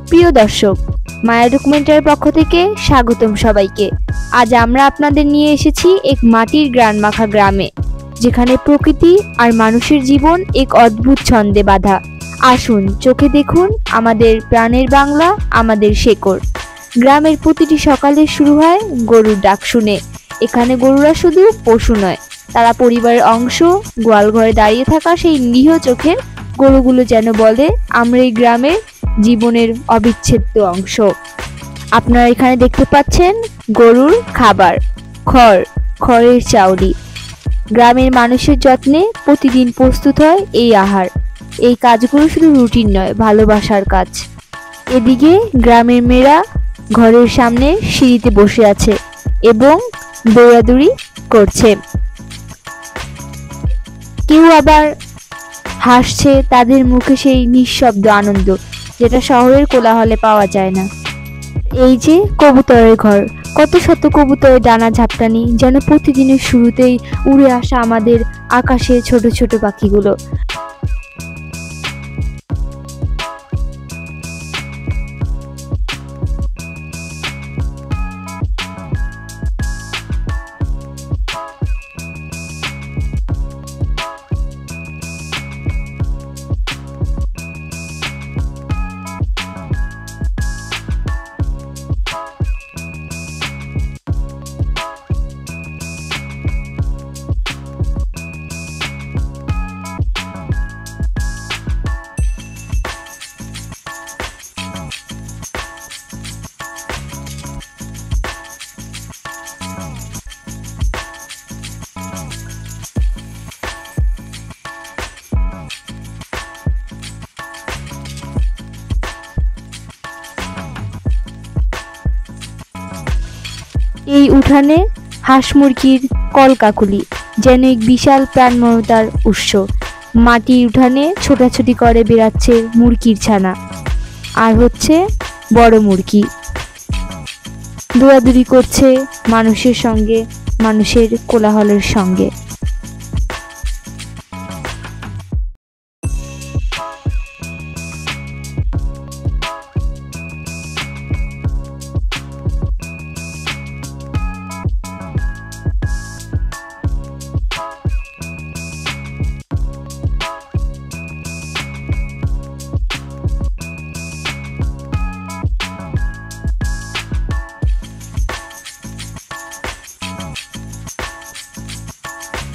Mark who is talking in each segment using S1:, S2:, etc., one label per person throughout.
S1: প্রিয় দর্শক, মায়া ডকুমেন্টারির পক্ষ থেকে স্বাগতম সবাইকে। আজ আমরা আপনাদের নিয়ে এসেছি এক মাটির গ্রান মাখা গ্রামে, যেখানে প্রকৃতি আর মানুষের জীবন এক অদ্ভুত ছন্দে বাঁধা। আসুন চোখে দেখুন আমাদের প্রাণের বাংলা, আমাদের শেকড়। গ্রামের প্রতিটি সকালে শুরু হয় গরুর ডাক শুনে। এখানে গরুরা শুধু পশু নয়, তারা পরিবারের অংশ। গোয়াল ঘরে দাঁড়িয়ে থাকা সেই নিরীহ চোখের গরুগুলো যেন বলে, আমরা এই গ্রামের জীবনের অবিচ্ছেদ্য অংশ। আপনারা এখানে দেখতে পাচ্ছেন গরুর খাবার, খড়ের চাউলি। গ্রামের মানুষের যত্নে প্রতিদিন প্রস্তুত হয় এই আহার। এই কাজগুলো শুধু রুটিন নয়, ভালোবাসার কাজ। এদিকে গ্রামের মেয়েরা ঘরের সামনে সিঁড়িতে বসে আছে এবং দৌড়াদৌড়ি করছে। কেউ আবার হাসছে, তাদের মুখে সেই নিঃশব্দ আনন্দ যেটা শহরের কোলাহলে পাওয়া যায় না। এই যে কবুতরের ঘর, কত শত কবুতরের ডানা ঝাপটানি, যেন প্রতিদিনের শুরুতেই উড়ে আসা আমাদের আকাশে ছোট ছোট পাখিগুলো। এই উঠানে হাঁস মুরগির কলকাকুলি যেন এক বিশাল প্রাণময়তার উৎস। মাটির উঠানে ছোটাছুটি করে বেড়াচ্ছে মুরগির ছানা, আর হচ্ছে বড় মুরগি দৌড়াদৌড়ি করছে মানুষের সঙ্গে, মানুষের কোলাহলের সঙ্গে।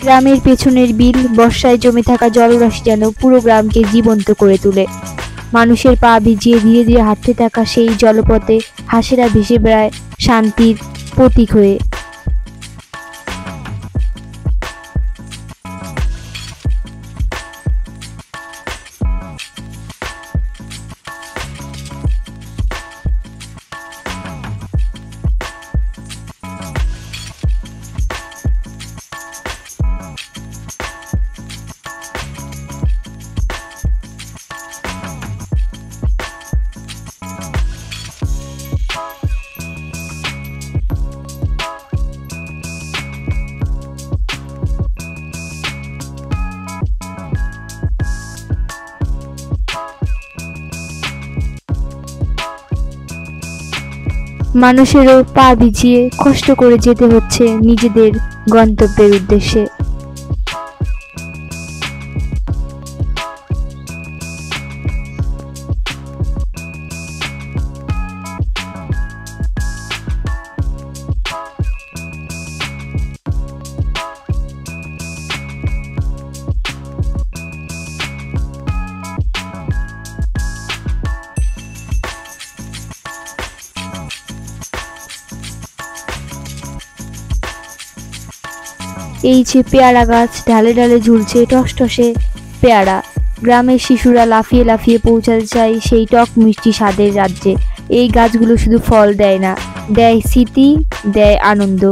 S1: গ্রামের পেছনের বিল, বর্ষায় জমে থাকা জলরাশি যেন পুরো গ্রামকে জীবন্ত করে তোলে। মানুষের পা ভিজিয়ে ধীরে ধীরে হাঁটতে থাকা সেই জলপথে হাঁসেরা ভেসে বেড়ায় শান্তির প্রতীক হয়ে। মানুষেরও পা ভিজিয়ে কষ্ট করে যেতে হচ্ছে নিজেদের গন্তব্যের উদ্দেশ্যে। এই যে পেয়ারা গাছ, ঢালে ঢালে ঝুলছে টসটসে পেয়ারা। গ্রামের শিশুরা লাফিয়ে লাফিয়ে পৌঁছাতে চায় সেই টক মিষ্টি স্বাদের রাজ্যে। এই গাছগুলো শুধু ফল দেয় না, দেয় স্মৃতি, দেয় আনন্দ।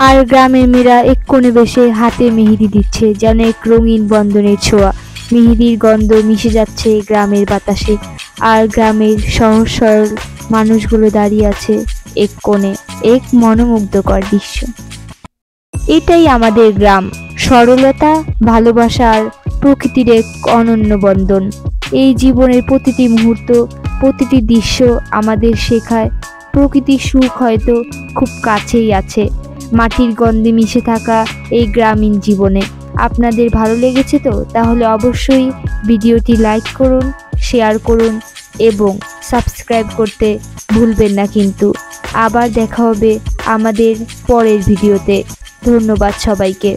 S1: আর গ্রামের মেয়েরা এক কোণে বসে হাতে মেহেদি দিচ্ছে, যেন এক রঙিন বন্ধনের ছোঁয়া। মেহেদির গন্ধ মিশে যাচ্ছে গ্রামের বাতাসে, আর গ্রামের সহজ সরল মানুষগুলো দাঁড়িয়ে আছে এক কোণে, এক মনোমুগ্ধকর দৃশ্য। এটাই আমাদের গ্রাম, সরলতা, ভালোবাসা আর প্রকৃতির এক অনন্য বন্ধন। এই জীবনের প্রতিটি মুহূর্ত, প্রতিটি দৃশ্য আমাদের শেখায় প্রকৃতির সুখ হয়তো খুব কাছেই আছে, মাটির গন্ধে মিশে থাকা এই গ্রামীণ জীবনে। আপনাদের ভালো লেগেছে তো? তাহলে অবশ্যই ভিডিওটি লাইক করুন, শেয়ার করুন এবং সাবস্ক্রাইব করতে ভুলবেন না কিন্তু। আবার দেখা হবে আমাদের পরের ভিডিওতে। ধন্যবাদ সবাইকে।